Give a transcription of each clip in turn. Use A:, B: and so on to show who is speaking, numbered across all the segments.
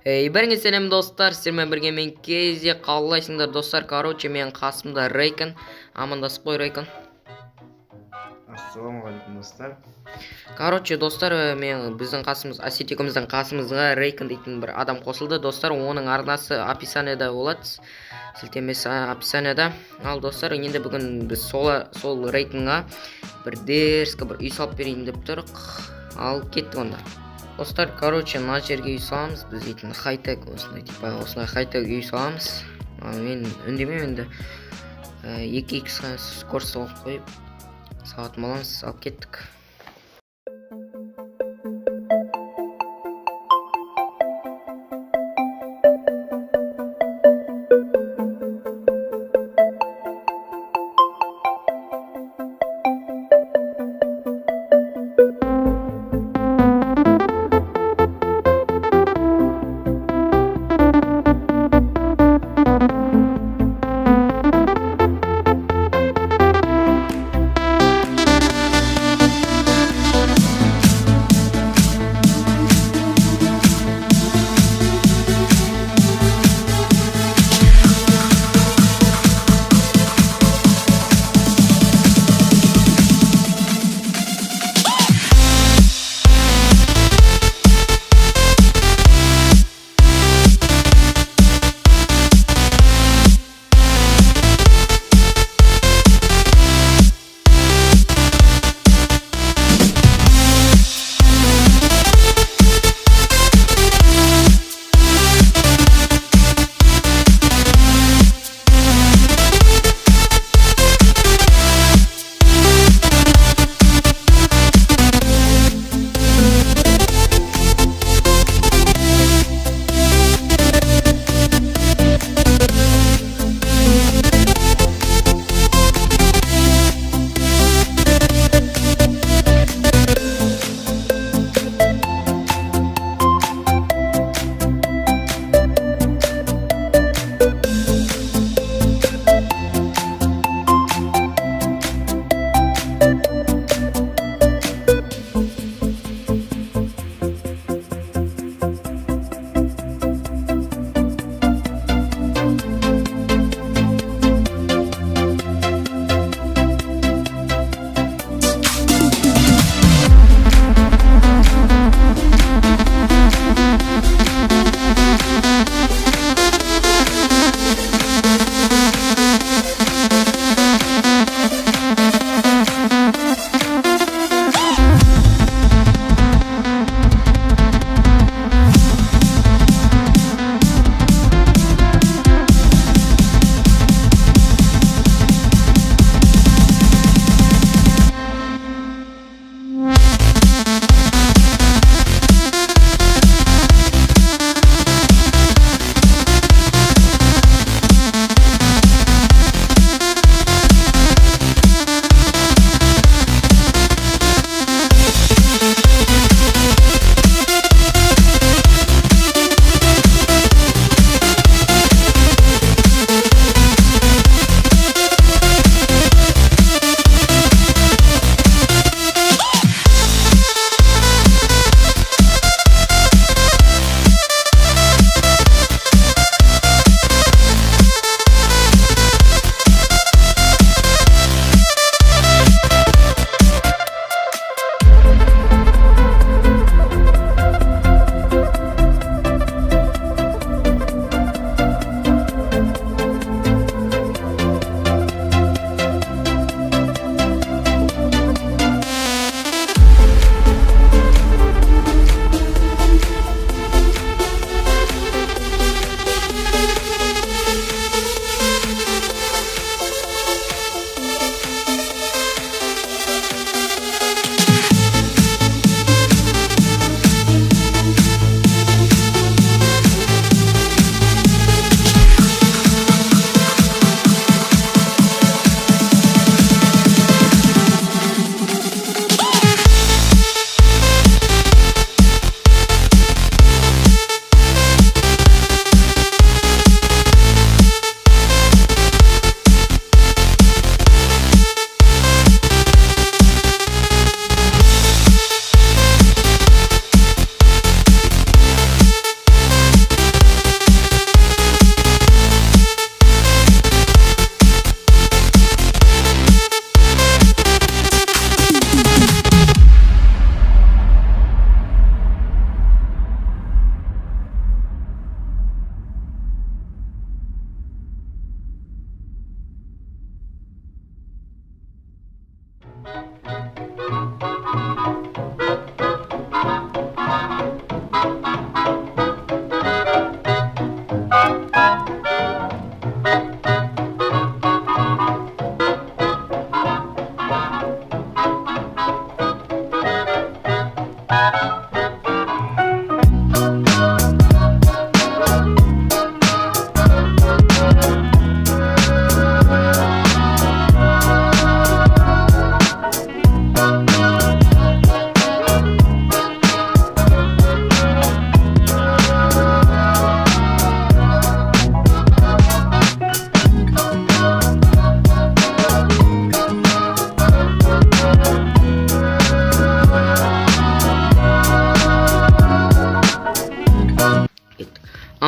A: Бәріңе сәлем достар, сіздермен бірге мен Кейзи, қалайсыңдар достар. Короче, мен қасымда Рейкон. Амандасып қой, Рейкон.
B: Ассалаумағалейкум достар.
A: Короче, достар, біздің қасымыз, Асетикіміздің қасымызға Рейкон дейтін бір адам қосылды. Достар, оның арнасы описанияда болады. Сілтемесі описанияда. Ал достар, енді бүгін біз сол Рейконға бір дерскі бір үй салып берейін деп тұрық. Ал кеттік онда. Достар, короче, мына жерге үй саламыз. Біз дейтін хай-тек осындай типа осындай хай-тек үй саламыз. Мен үндемеймін енді. 2x скорость қойып салатын боламыз. Алып кеттік.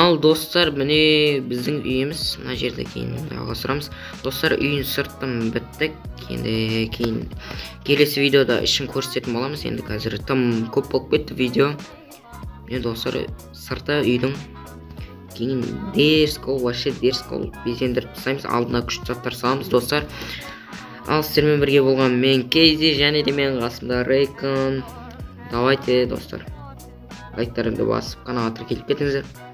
A: Ал достар, міне біздің үйіміз. Мына жерде кейін жалғастырамыз. Достар, үйін сыртын біттік. Енді кейін келесі видеода ішін көрсететін боламыз. Енді қазір тым көп болып кетті видео. Міне достар, сырты үйдің. Кейін дерскол, вообще дерскол безендіріп тастаймыз. Алдына күшті заттар саламыз достар. Ал сіздермен бірге болған мен Кейзи, және де менің қасымда Рейкон. Давайте достар, лайктарымды басып каналға тіркеліп кетіңіздер.